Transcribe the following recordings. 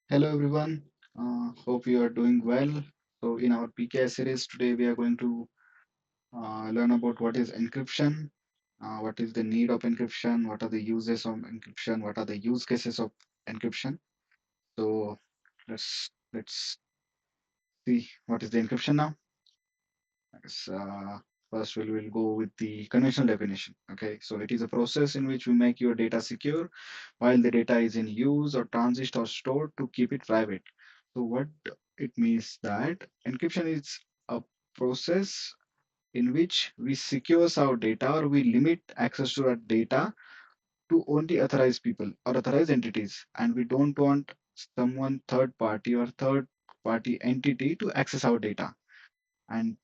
Hello everyone, hope you are doing well. So in our PKI series today we are going to learn about what is encryption, what is the need of encryption, what are the uses of encryption, what are the use cases of encryption. So let's see what is the encryption now. Yes, first we'll go with the conventional definition. Okay, so it is a process in which we make your data secure while the data is in use or transit or stored to keep it private. So what it means that encryption is a process in which we secure our data or we limit access to our data to only authorized people or authorized entities, and we don't want someone third party or third party entity to access our data. And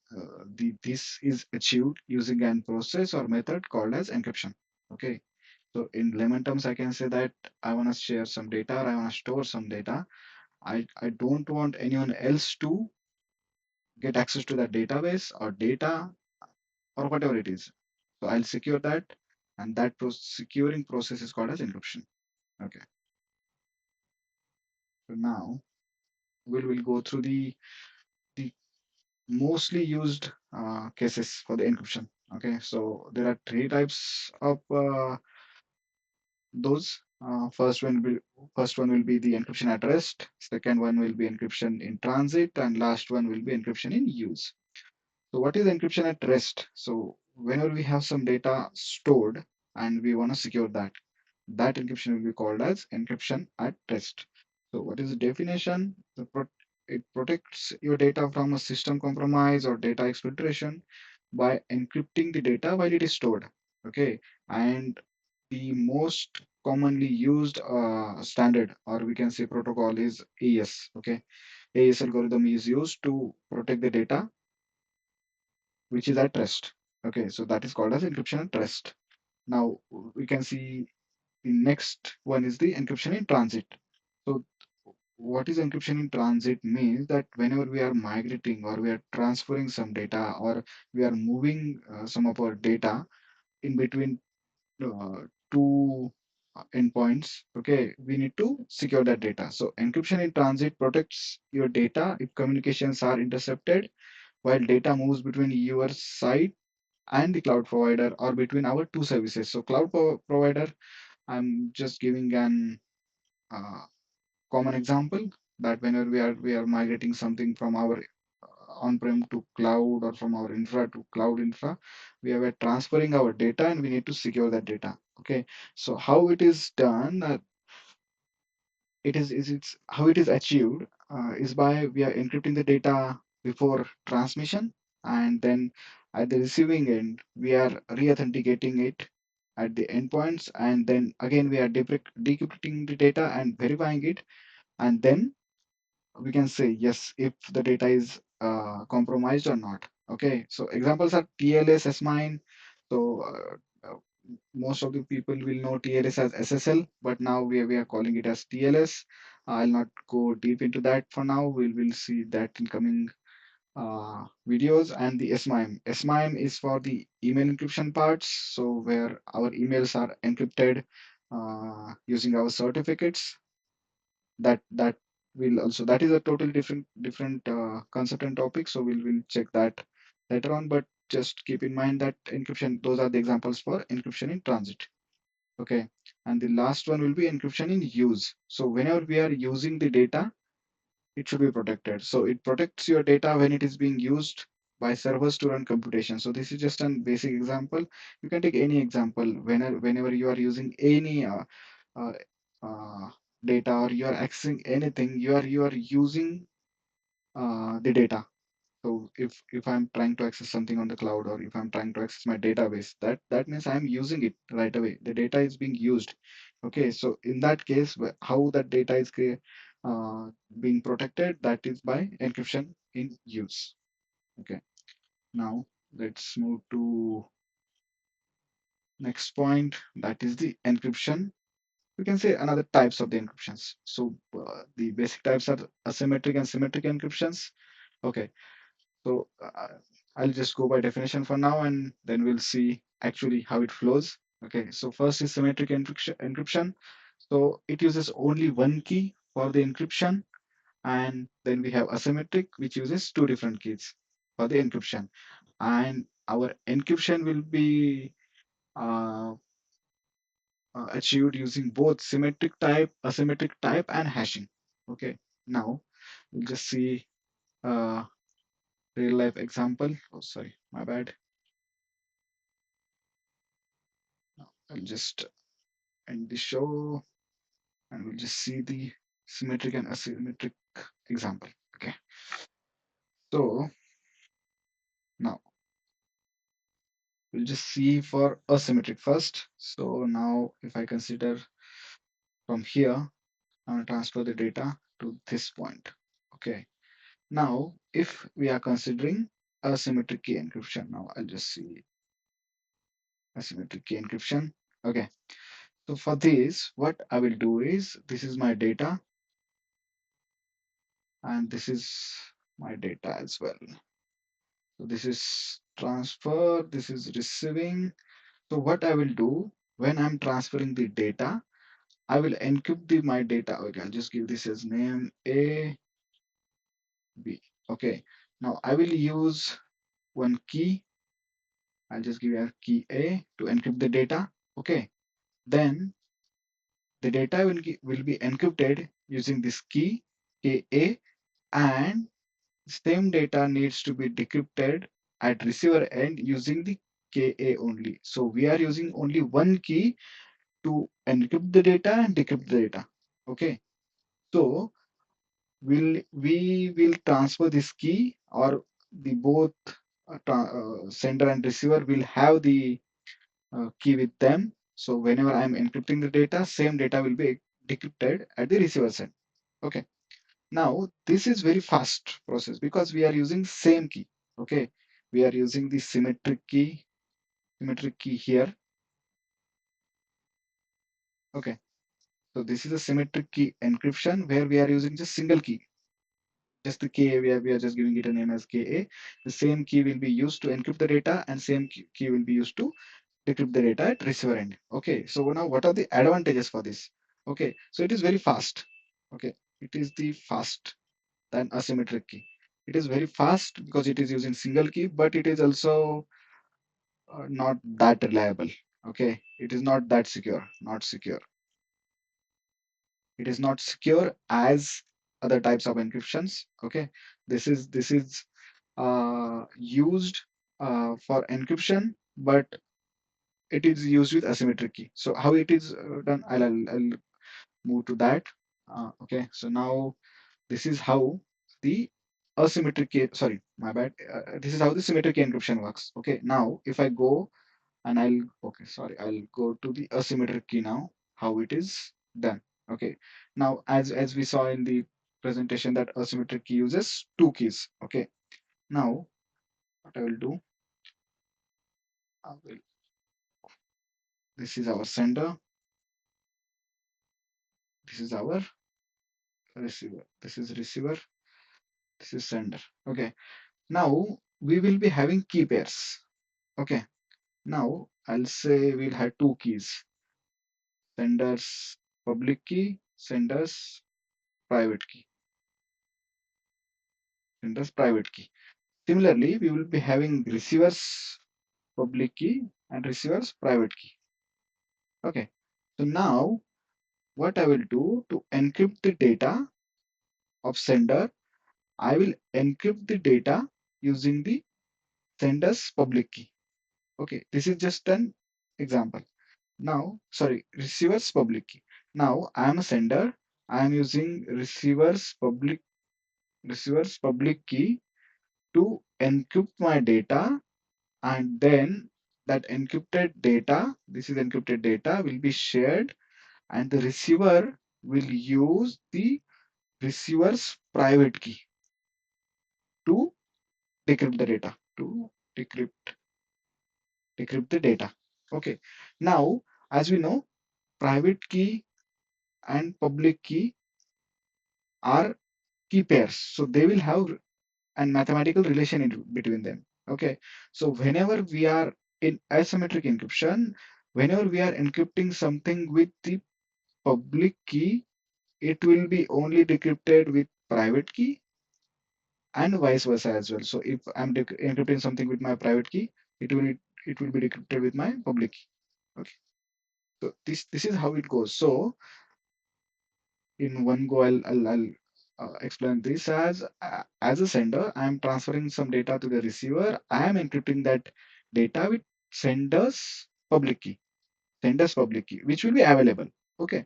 this is achieved using an process or method called as encryption. Okay, so in layman terms I can say that I want to share some data or I want to store some data. I don't want anyone else to get access to that database or data or whatever it is. So I'll secure that, and that securing process is called as encryption. Okay, so now we'll go through the mostly used cases for the encryption. Okay, so there are three types of those. First one will be the encryption at rest. Second one will be encryption in transit, and last one will be encryption in use. So what is encryption at rest? So whenever we have some data stored and we want to secure that, that encryption will be called as encryption at rest. So what is the definition? It protects your data from a system compromise or data exfiltration by encrypting the data while it is stored. Okay, and the most commonly used standard, or we can say protocol, is AES. Okay, AES algorithm is used to protect the data which is at rest. Okay, so that is called as encryption at rest. Now we can see the next one is the encryption in transit. So what is encryption in transit means that whenever we are migrating or we are transferring some data or we are moving some of our data in between two endpoints, okay, we need to secure that data. So encryption in transit protects your data if communications are intercepted while data moves between your site and the cloud provider or between our two services. So cloud provider, I'm just giving an uh, common example that whenever we are migrating something from our on-prem to cloud or from our infra to cloud infra, we are transferring our data and we need to secure that data. Okay, so how it is done? It's how it is achieved is by we are encrypting the data before transmission, and then at the receiving end we are re-authenticating it at the endpoints, and then again we are decrypting the data and verifying it, and then we can say yes if the data is compromised or not. Okay, so examples are TLS, S-MIME. So most of the people will know TLS as SSL, but now we are calling it as TLS. I'll not go deep into that for now. We'll see that in coming videos. And the S-MIME. S-MIME is for the email encryption parts. So where our emails are encrypted using our certificates. That will also, that is a totally different concept and topic. So we'll check that later on. But just keep in mind that encryption. Those are the examples for encryption in transit. Okay, and the last one will be encryption in use. So whenever we are using the data, it should be protected. So it protects your data when it is being used by servers to run computation. So this is just a basic example. You can take any example whenever you are using any uh, uh, data or you are accessing anything, you are using the data. So if I'm trying to access something on the cloud or if I'm trying to access my database, that means I'm using it right away. The data is being used. Okay, so in that case, how that data is uh, being protected, that is by encryption in use. Okay, now let's move to next point. That is the encryption. We can say another types of the encryptions. So the basic types are asymmetric and symmetric encryptions. Okay, so I'll just go by definition for now, and then we'll see actually how it flows. Okay, so first is symmetric encryption. So it uses only one key. for the encryption, and then we have asymmetric, which uses two different keys for the encryption. And our encryption will be uh, achieved using both symmetric type, asymmetric type, and hashing. Okay, now we'll just see a real life example. Oh, sorry, my bad. Now I'll just end the show and we'll just see the symmetric and asymmetric example. Okay, so now we'll just see for asymmetric first. So now if I consider from here, I'm going to transfer the data to this point. Okay, now if we are considering asymmetric key encryption, now I'll just see asymmetric key encryption. Okay, so for this, what I will do is this is my data and this is my data as well. So this is transfer, this is receiving. So what I will do when I'm transferring the data, I will encrypt my data. Okay, I'll just give this as name A, B. Okay, now I will use one key. I'll just give a key A to encrypt the data. Okay, then the data will be encrypted using this key KA, and same data needs to be decrypted at receiver end using the KA only. So we are using only one key to encrypt the data and decrypt the data. Okay, so we will transfer this key, or the both sender and receiver will have the key with them. So whenever I'm encrypting the data, same data will be decrypted at the receiver side. Okay. Now this is very fast process because we are using same key. Okay. We are using the symmetric key here. Okay. So this is a symmetric key encryption where we are using just single key. Just the KA, we are just giving it a name as KA. The same key will be used to encrypt the data and same key will be used to decrypt the data at receiver end. Okay, so now what are the advantages for this? Okay, so it is very fast. Okay, it is the fast than asymmetric key. It is very fast because it is using single key, but it is also not that reliable. Okay, it is not that secure, not secure. It is not secure as other types of encryptions. Okay, this is used for encryption, but it is used with asymmetric key. So how it is done, I'll move to that. Okay, so now this is how the asymmetric key, sorry, my bad. This is how the symmetric key encryption works. Okay, now if I go and okay, sorry, I'll go to the asymmetric key now, how it is done. Okay, now as we saw in the presentation that asymmetric key uses two keys. Okay, now what I will do, I will, this is our sender, this is our receiver, this is receiver, this is sender. Okay, now we will be having key pairs. Okay, now I'll say we'll have two keys, sender's public key, sender's private key, sender's private key. Similarly, we will be having receiver's public key and receiver's private key. Okay, so now what I will do to encrypt the data of sender, I will encrypt the data using the sender's public key. Okay, this is just an example. Now, sorry, receiver's public key. Now I am a sender. I am using receiver's public key to encrypt my data, and then that encrypted data, this is encrypted data, will be shared, and the receiver will use the receiver's private key to decrypt the data, to decrypt decrypt the data. Okay. Now, as we know, private key and public key are key pairs, so they will have a mathematical relation between them. Okay, so whenever we are in asymmetric encryption, whenever we are encrypting something with the public key, it will be only decrypted with private key and vice versa as well. So if I'm encrypting something with my private key, it will it will be decrypted with my public key. Okay. So this is how it goes. So in one go, I'll explain this as a sender. I'm transferring some data to the receiver. I am encrypting that data with sender's public key, sender's public key, which will be available. Okay,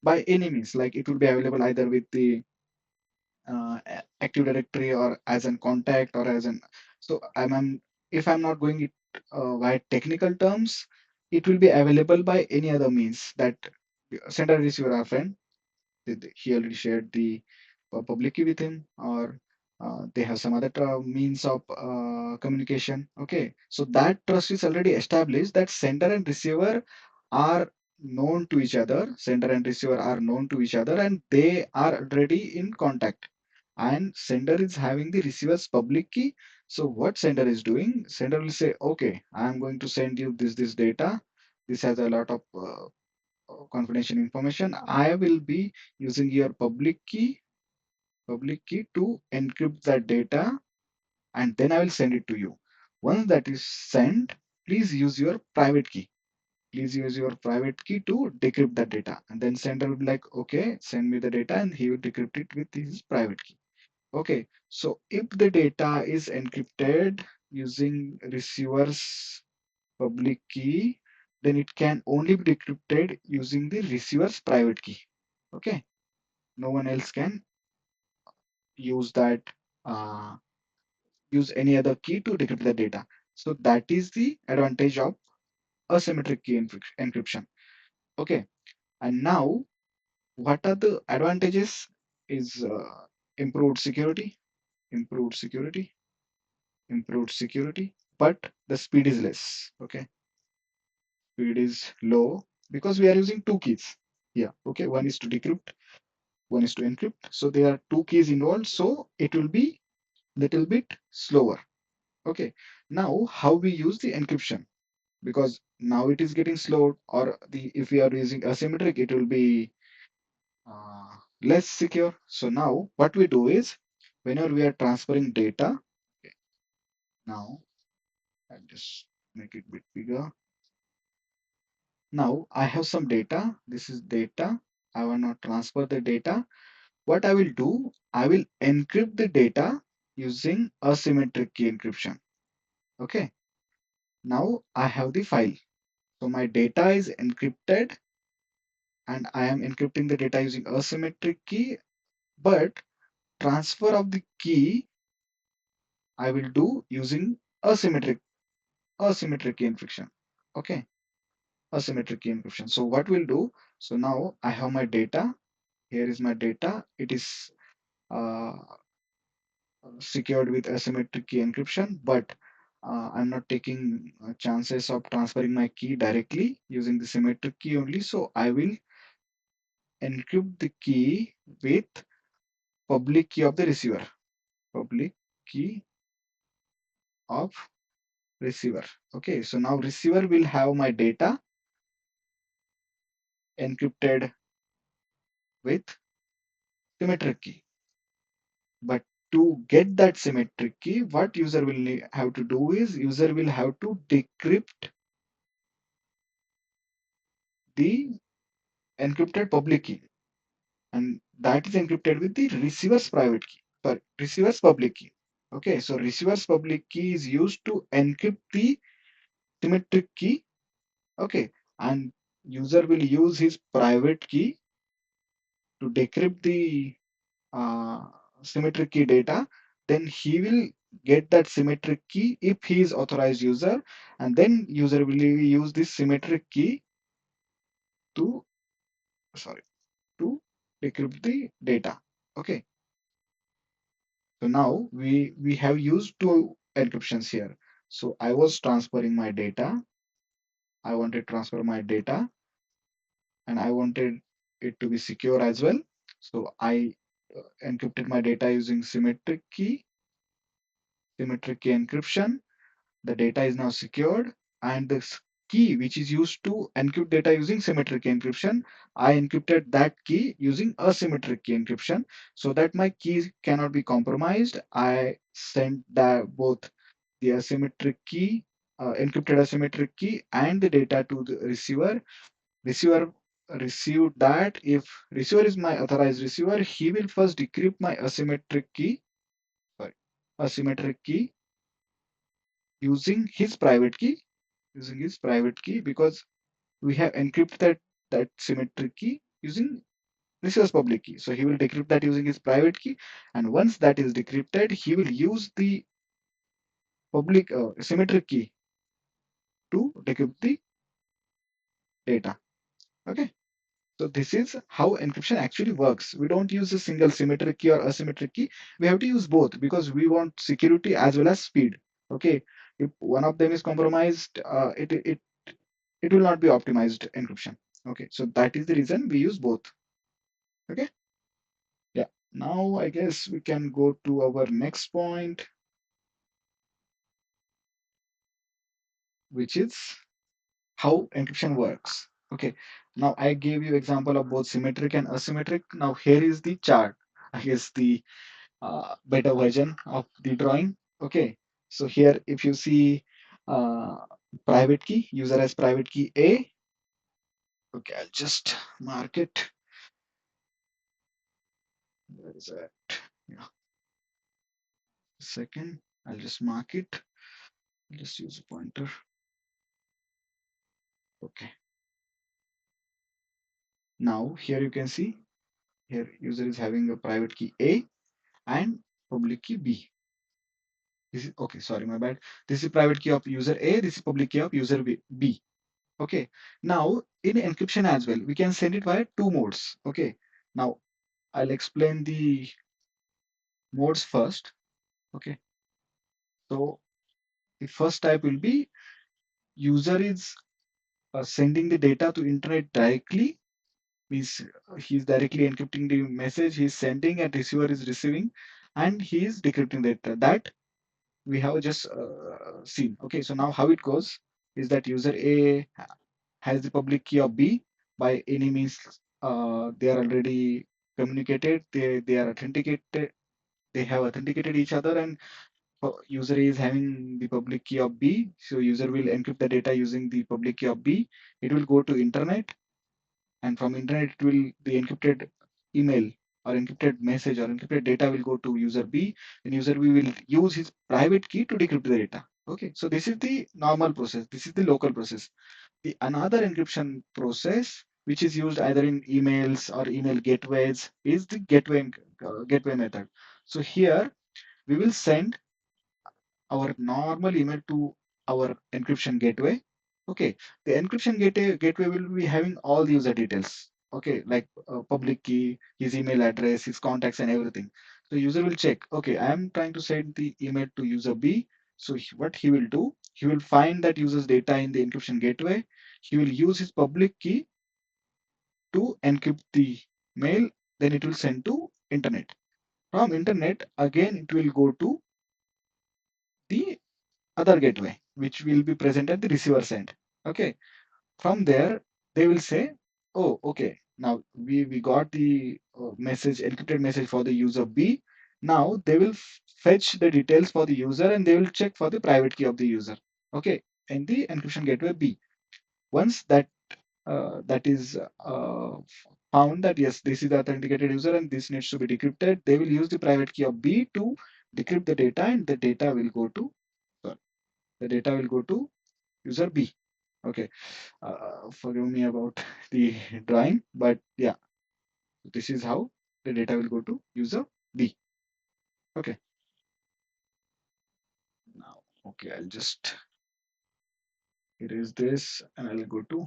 by any means, like it will be available either with the Active Directory or as an contact or as an. So if I'm not going it by technical terms, it will be available by any other means that sender and receiver are friend. He already shared the public key with him, or they have some other means of communication. Okay, so that trust is already established, that sender and receiver are known to each other. Sender and receiver are known to each other, and they are already in contact. And sender is having the receiver's public key. So what sender is doing? Sender will say, "Okay, I am going to send you this data. This has a lot of confidential information. I will be using your public key to encrypt that data, and then I will send it to you. Once that is sent, please use your private key. Please use your private key to decrypt that data." And then sender will be like, "Okay, send me the data," and he will decrypt it with his private key. Okay, so if the data is encrypted using receiver's public key, then it can only be decrypted using the receiver's private key. Okay, no one else can use that, uh, use any other key to decrypt the data. So that is the advantage of asymmetric key encryption. Okay, and now what are the advantages? Is improved security, improved security, improved security, but the speed is less. Okay, speed is low because we are using two keys. Yeah, okay, one is to decrypt, one is to encrypt. So there are two keys involved, so it will be little bit slower. Okay, now how we use the encryption, because now it is getting slowed, or the if we are using asymmetric, it will be uh, less secure. So now what we do is, whenever we are transferring data, okay, now I'll just make it a bit bigger. Now I have some data. This is data. I want to transfer the data. What I will do, I will encrypt the data using asymmetric key encryption. Okay. Now I have the file. So my data is encrypted, and I am encrypting the data using asymmetric key, but transfer of the key I will do using asymmetric asymmetric key encryption. Okay. Asymmetric key encryption. So what we'll do, so now I have my data. Here is my data. It is uh, secured with asymmetric key encryption, but I'm not taking chances of transferring my key directly using the symmetric key only. So I will encrypt the key with public key of the receiver. Public key of receiver. Okay, so now receiver will have my data encrypted with symmetric key. But to get that symmetric key, what user will have to do is, user will have to decrypt the encrypted public key, and that is encrypted with the receiver's private key, sorry, receiver's public key. Okay, so receiver's public key is used to encrypt the symmetric key. Okay, and user will use his private key to decrypt the uh, symmetric key data. Then he will get that symmetric key if he is authorized user, and then user will use this symmetric key to, sorry, to decrypt the data. Okay, so now we have used two encryptions here. So I was transferring my data. I wanted to transfer my data, and I wanted it to be secure as well. So I encrypted my data using symmetric key encryption. The data is now secured, and this key which is used to encrypt data using symmetric key encryption. I encrypted that key using asymmetric key encryption so that my keys cannot be compromised. I sent both the asymmetric key, encrypted asymmetric key, and the data to the receiver. Receiver received that. If receiver is my authorized receiver, he will first decrypt my asymmetric key, sorry, asymmetric key using his private key, because we have encrypted that symmetric key using receiver's public key. So he will decrypt that using his private key, and once that is decrypted, he will use the public symmetric key to decrypt the data. Okay. So this is how encryption actually works. We don't use a single symmetric key or asymmetric key. We have to use both because we want security as well as speed. Okay. If one of them is compromised, it will not be optimized encryption. Okay. So that is the reason we use both. Okay. Yeah. Now I guess we can go to our next point, which is how encryption works. Okay. Now I gave you example of both symmetric and asymmetric. Now here is the chart. I guess the better version of the drawing. Okay, so here if you see uh, private key, user has private key A. Okay, I'll just mark it. Where is that? Yeah, second. I'll just mark it. I'll just use a pointer. Okay. Now here you can see here user is having a private key A and public key B. This is okay. Sorry, my bad. This is private key of user A. This is public key of user B. Okay. Now in encryption as well, we can send it via two modes. Okay. Now I'll explain the modes first. Okay. So the first type will be user is sending the data to internet directly. Means he's directly encrypting the message he's sending and receiver is receiving, and he is decrypting the data. That we have just seen. Okay. So now how it goes is that user A has the public key of B by any means. They are already communicated. They are authenticated. They have authenticated each other, and user A is having the public key of B. So user will encrypt the data using the public key of B. It will go to internet, and from internet it will the encrypted email or encrypted message or encrypted data will go to user B. And user B will use his private key to decrypt the data. Okay, so this is the normal process. This is the local process. The another encryption process which is used either in emails or email gateways is the gateway method. So here we will send our normal email to our encryption gateway. Okay, the encryption gateway will be having all the user details. Okay, like public key, his email address, his contacts, and everything. So user will check. Okay, I am trying to send the email to user B. So what he will do, he will find that user's data in the encryption gateway. He will use his public key to encrypt the mail. Then it will send to internet. From internet, again it will go to the other gateway, which will be present at the receiver's end. Okay. From there, they will say, oh, okay, now we got the message, encrypted message for the user B. Now they will fetch the details for the user and they will check for the private key of the user. Okay. In the encryption gateway B. Once that is found that yes, this is the authenticated user and this needs to be decrypted, they will use the private key of B to decrypt the data and the data will go to sorry, the data will go to user B. Okay, forgive me about the drawing, but yeah, this is how the data will go to user B. Okay, now, okay, I'll just erase this and I'll go to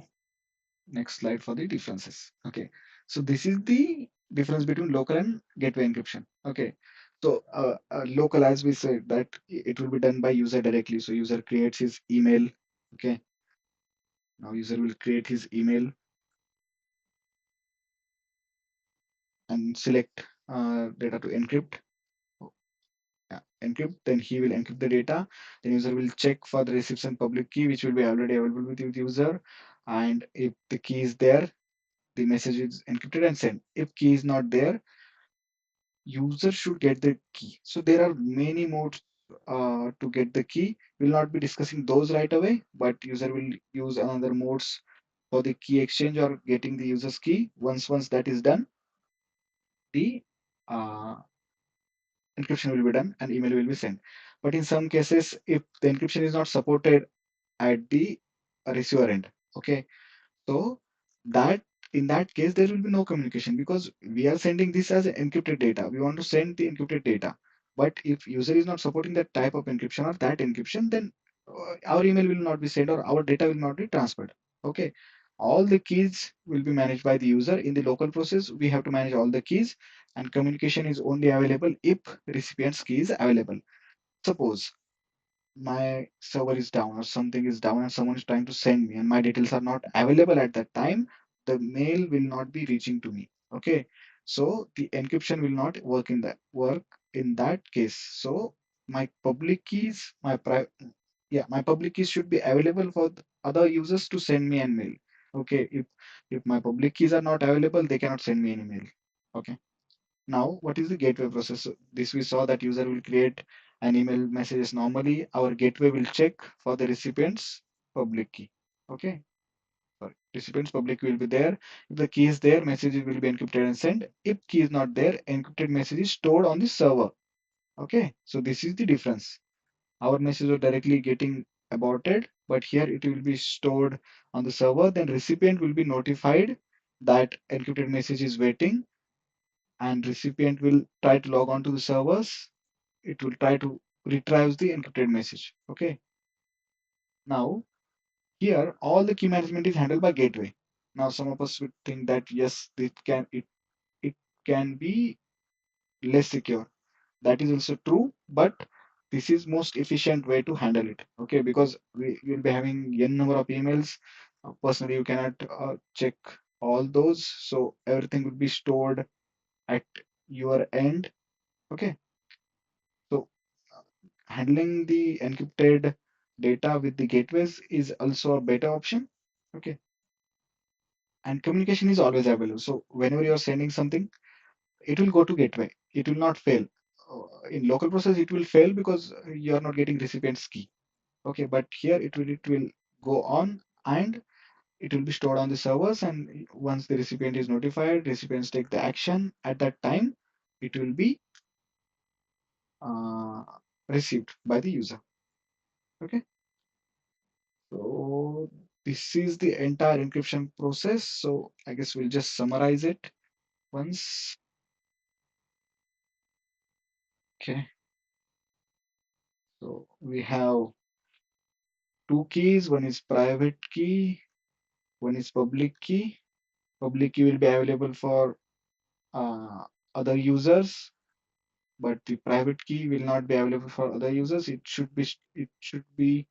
next slide for the differences. Okay, so this is the difference between local and gateway encryption. Okay, so local, as we said, that it will be done by user directly. So user creates his email. Okay, now user will create his email and select data to encrypt. Yeah. encrypt, then he will encrypt the data. Then user will check for the receipts and public key, which will be already available with the user. And if the key is there, the message is encrypted and sent. If key is not there, user should get the key. So there are many modes to get the key. We'll not be discussing those right away, but user will use another modes for the key exchange or getting the user's key. Once that is done, the uh, encryption will be done and email will be sent. But in some cases, if the encryption is not supported at the receiver end, okay, so that in that case there will be no communication because we are sending this as encrypted data. We want to send the encrypted data. But if user is not supporting that type of encryption or that encryption, then our email will not be sent or our data will not be transferred. Okay. All the keys will be managed by the user. In the local process, we have to manage all the keys and communication is only available if recipient's key is available. Suppose my server is down or something is down and someone is trying to send me and my details are not available at that time, the mail will not be reaching to me. Okay. So the encryption will not work in that case. So my public keys, my public keys should be available for other users to send me an mail. Okay. If my public keys are not available, they cannot send me any mail. Okay. Now, what is the gateway process? So this we saw that user will create an email messages normally. Our gateway will check for the recipient's public key. Okay. Sorry. Recipient's public key will be there. If the key is there, messages will be encrypted and sent. If key is not there, encrypted message is stored on the server. Okay. So this is the difference. Our message is directly getting aborted, but here it will be stored on the server. Then recipient will be notified that encrypted message is waiting and recipient will try to log on to the servers. It will try to retrieve the encrypted message. Okay. Now here all the key management is handled by gateway. Now some of us would think that yes, it can be less secure. That is also true, but this is most efficient way to handle it. Okay, because we will be having n number of emails. Personally, you cannot check all those, so everything will be stored at your end. Okay, so handling the encrypted data with the gateways is also a better option. Okay. And communication is always available. So whenever you're sending something, it will go to gateway. It will not fail. In local process, it will fail because you are not getting recipient's key. Okay, but here it will go on and it will be stored on the servers. And once the recipient is notified, recipients take the action. At that time, it will be uh, received by the user. Okay. So this is the entire encryption process. So I guess we'll just summarize it once. Okay. So we have two keys. One is private key. One is public key. Public key will be available for uh, other users, but the private key will not be available for other users. It should be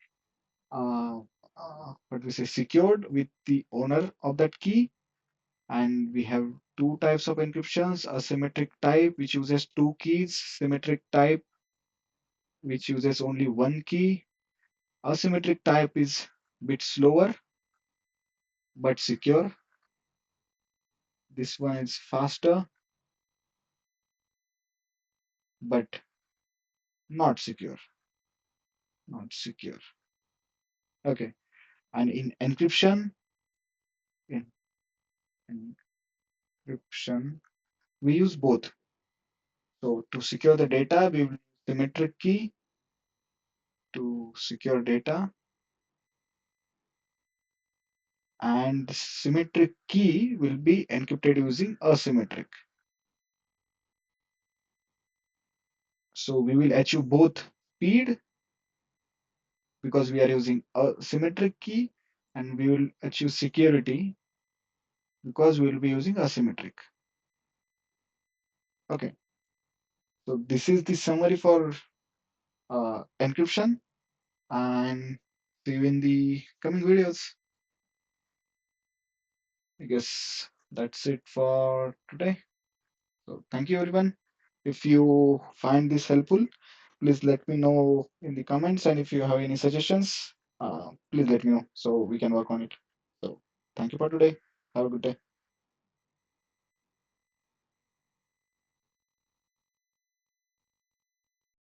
what we say secured with the owner of that key. And we have two types of encryptions, asymmetric type which uses two keys, symmetric type which uses only one key. Asymmetric type is bit slower but secure. This one is faster but not secure. Not secure. Okay. And in in encryption, we use both. So to secure the data, we will use symmetric key to secure data, and the symmetric key will be encrypted using asymmetric. So we will achieve both speed because we are using a symmetric key, and we will achieve security because we will be using asymmetric. Okay, so this is the summary for encryption, and see you in the coming videos. I guess that's it for today. So thank you everyone. If you find this helpful, please let me know in the comments, and if you have any suggestions, please let me know so we can work on it. So thank you for today. Have a good day.